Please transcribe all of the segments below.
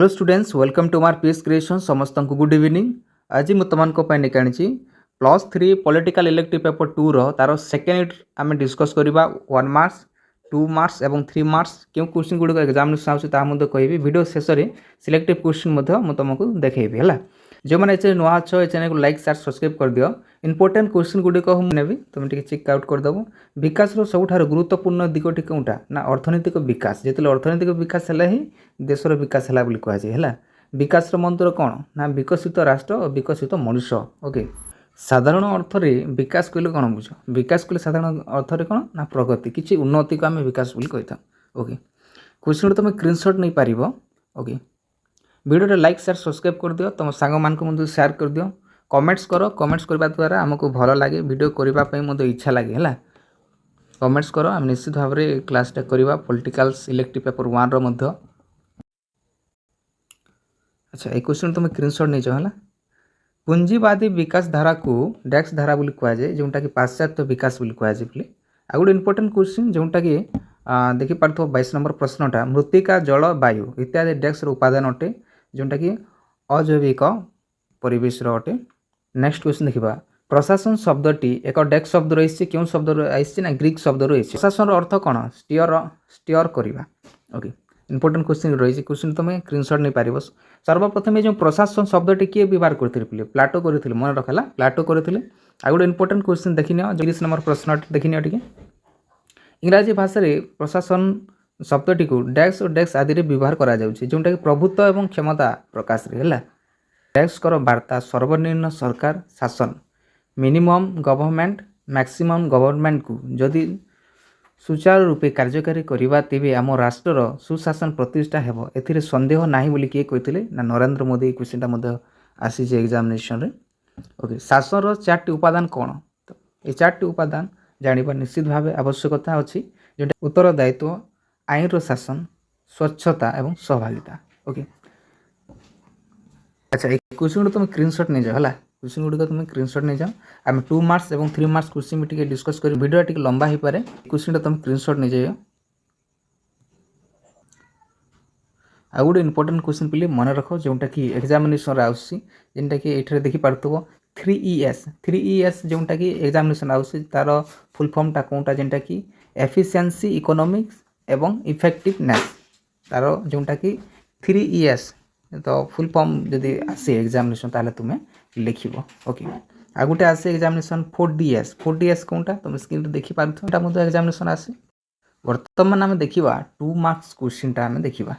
Hello students welcome to मार PS creation समस्त को गुड इवनिंग। आज मुझे तुम निकाणी +3 पॉलिटिकल इलेक्टिव पेपर 2 तार सेकेंड आम डिस्कस करवा 1 मार्क्स 2 मार्क्स और 3 मार्क्स क्यों क्वेश्चन गुड़िक एग्जामिनेशन आसान कहबी वीडियो शेष में सिलेक्टिव क्वेश्चन मुझे तुमको देखी है। जो मैंने ये नुआ अच्छ ये चैनल को लाइक शेयर सब्सक्राइब कर दियो। इंपोर्टेंट क्वेश्चन गुड़िक मुझे तुम चेक आउट करदेव। विकास सबुठ गुरुत्वपूर्ण दिगटी कौटा ना अर्थनैतिक विकास। जो अर्थनैतिक विकास है ही देशर विकास है कहुए। विकास मंत्र कौन ना विकसित राष्ट्र और विकसित मनुष्य। ओके साधारण अर्थ में विकास कहले कौन बुझ विकास कहले साधारण अर्थ में कौन ना प्रगति किसी उन्नति को आम विकास कही था। ओके क्वेश्चन तुम स्क्रीनशॉट नहीं पार। Okay video like share subscribe कर दियो। तुम सांग मान को शेयर कर दियो। कमेंट्स करो। कमेंट्स करने द्वारा आमको भल लगे वीडियो करने इच्छा लगे है। कमेंट्स करो आम निश्चित भाव में क्लासटा करवा पॉलिटिकल इलेक्टिव पेपर 1 रो। अच्छा ये क्वेश्चन तुम स्क्रीनशॉट नहीं है। पूंजीवादी विकास धारा को डैक्स धारा बोली कहुए जोटा कि पाश्चात्य विकास बोली कहुए। आ गोटे इंपोर्टेंट क्वेश्चन जोटा कि देखिपार 22 नंबर प्रश्नटा मृत्तिका जल वायु इत्यादि डैक्स उपादान अटे जोटा कि अजैविक परिवेश अटे। नेक्स्ट क्वेश्चन देखा प्रशासन शब्दटी एक डेक्स शब्द रही क्यों शब्द आई ना ग्रीक शब्द रही। प्रशासन अर्थ कौन स्टीयर करवा। ओके इंपोर्टेंट क्वेश्चन रही क्वेश्चन तुम स्क्रीनशॉट नहीं पार। सर्वप्रथम जो प्रशासन शब्दटी किए व्यवहार करते प्लाटो करते मन रखा प्लाटो करते। आ गोटे इंपोर्टेंट क्वेश्चन देखी 30 नंबर प्रश्न देखी टे इंग्राजी भाषा में प्रशासन शब्दटी को डैक्स और डैक्स आदि व्यवहार करा जोटा कि प्रभुत्व एवं क्षमता प्रकाश है। डैक्स कर वार्ता सर्वनिम्न सरकार शासन मिनिमम गवर्नमेंट मैक्सिमम गवर्नमेंट को जदि सुचारू रूपे कार्यकारी करवा तेबे आम राष्ट्र सुशासन प्रतिष्ठा हेब ए सन्देह ना बोली किए कहते ना नरेंद्र मोदी क्वेश्चन आसी एग्जामिनेशन रे। ओके शासन 4टी उपादान कौन तो ये 4टी उपादान जानिबा निश्चित भाव आवश्यकता अच्छी जोटा उत्तरदायित्व आईन शासन स्वच्छता एवं सहभागिता। ओके अच्छा एक क्वेश्चन तुम स्क्रीनशॉट नहीं जाओ है। क्वेश्चन गुड़िक तुम स्क्रीनशॉट नहीं जाओ। आम 2 मार्क्स और 3 मार्क्स क्वेश्चन भी डिस्कस कर वीडियो टी लंबा हो पाए क्वेश्चन तुम स्क्रीनशॉट नहीं जाओ। आ गोटे इंपोर्टेंट क्वेश्चन पे मन रख जोटा कि एग्जामिनेशन आसटा कि ये देखिपार 3ES जोटा कि एग्जामिनेशन आर फुल फॉर्मटा कौनटा जेनटा कि एफिशिएंसी इकोनॉमिक्स एवं इफेक्टिवनेस तार जोटा कि 3ES तो फुल फॉर्म जदि आसे एग्जामिनेशन ताले तुम्हें लिख। ओके आ गोटे आसे एग्जामिनेशन 4DS कौनटा तुम स्क्रीन देखिपार एग्जामिनेशन आसे। बर्तमान आम देखा 2 मार्क्स क्वेश्चनटा आम देखा।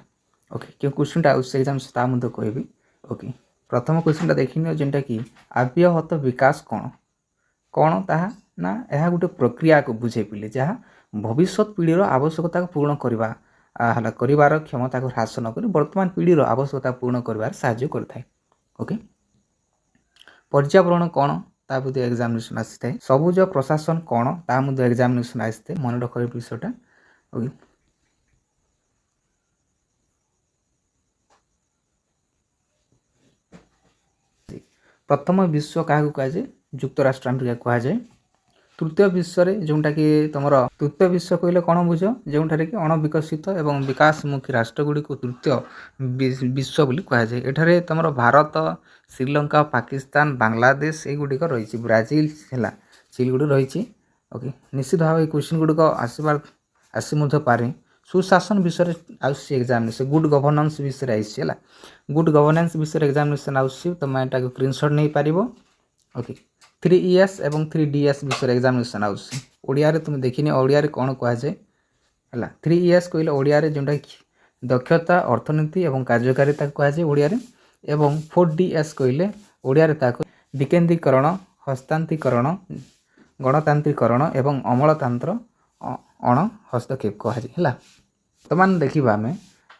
ओके क्यों क्वेश्चनटा एग्जामिनेशन कहबी। ओके प्रथम क्वेश्चनटा देखनी जेनटा कि आव्यूहत विकास कौन कौन ताहा ना यह गोटे प्रक्रिया को बुझे पिले जहाँ भविष्य पीढ़ीर आवश्यकता को पूर्ण करवा कर क्षमता को ह्रास नक वर्तमान पीढ़ीर आवश्यकता पूर्ण कर साहाय्य करता। ओके पर्यावरण कौन ता एग्जामिनेशन आसी था। सबुज प्रशासन कौन ता एग्जामिनेशन आसी मन रख विषयटा। ओके प्रथम विश्व क्या कहुए युक्तराष्ट्र अमेरिका कहुए। तृतीय विश्व रे जोटा कि तुम तृतीय विश्व कहले कौन बुझ जोठारे कि अणविकसित एवं विकासमुखी राष्ट्रगुड़ी को तृतीय विश्व बोली कहुए। एठारे तुम भारत श्रीलंका पाकिस्तान बांग्लादेश युड़िक रही ब्राजिल है चील गुड़ रही। ओके निश्चित भाव क्वेश्चन गुड़िक आसी पारे। सुशासन विषय आसी एग्जामिनेशन गुड गवर्नेंस विषय आई है। गुड गवर्नेंस विषय एग्जामिनेशन आसी तुम यहाँ स्क्रीनशॉट नहीं पार। ओके 3ES एवं 3DS विषय एग्जामिनेशन आड़िया तुम देखनी ओडिया कौन कहुए है। 3ES कहले ओडिया जोटा दक्षता अर्थनीति और कार्यकारिता कहुए ओडिया एवं 4DS कहले ओडिया विकेन्द्रीकरण हस्तांतरीकरण गणतांत्रिकरण एवं अमलतंत्र अण हस्तक्षेप कहुए। बर्तमान देखा आम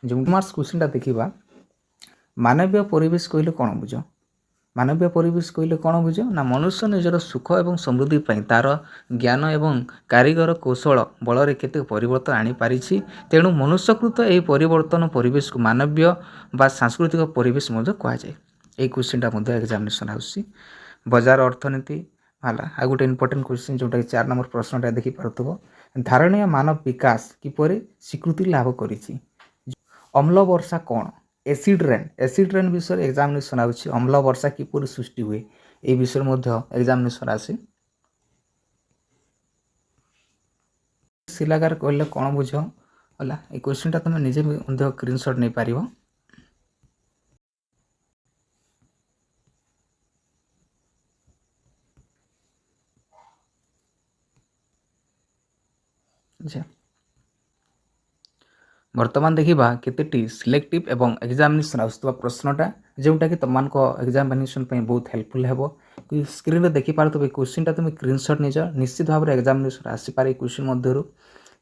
जो मार्क्स क्वेश्चनटा देखा मानवीय परिवेश कहले कौन बुझ मानवीय परिवेश कहले कौन बुझ ना मनुष्य निजर सुख और समृद्धि तार ज्ञान एवं कारीगर कौशल बल केते परिवर्तन आनी पारी तेणु मनुष्यकृत यह परिवर्तन परिवेश को मानवीय बा सांस्कृतिक परिवेश कहुए। ये क्वेश्चनटा एग्जामिनेशन आसी बजार अर्थनीति है। आ गोटे इंपोर्टेंट क्वेश्चन जोटा कि 4 नंबर प्रश्नटा देखिपार धारणीय मानव विकास किपर स्वीकृति लाभ करिछि। अम्ल वर्षा कौन एसिड रेन विषय एग्जामिनेशन आउछि अम्ल वर्षा किपर सृष्टि हुए ए विषय मध्य एग्जामिनेशन आसी शिलागार कहले कौन बुझ होला ए क्वेश्चन टा तुम निजे मध्य स्क्रीनशॉट नहीं पारिबो अच्छा वर्तमान देखा केतेटी सिलेक्टिव एवं एग्जामिनेशन आसुवा प्रश्नटा जोटा कि तुम एग्जामिनेशन बहुत हेल्पफुल है स्क्रीन में देखिपारे क्वेश्चन टा तुम स्क्रीनशॉट निज निश्चित भाव में एग्जामिनेशन आसीपारे क्वेश्चन मध्य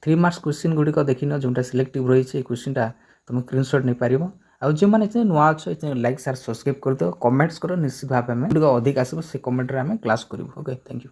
3 मार्क्स क्वेश्चन गुड़िक देखिन जोटा सिलेक्टिव रही क्वेश्चन टा तुम स्क्रीनशॉट नहीं पार आउ जो मैंने नुआ अच्छे लाइक सार सब्सक्राइब कर दो कमेंट्स कर निश्चित भाव में अधिक आसो से कमेंट में क्लास करूँ ओके थैंक यू।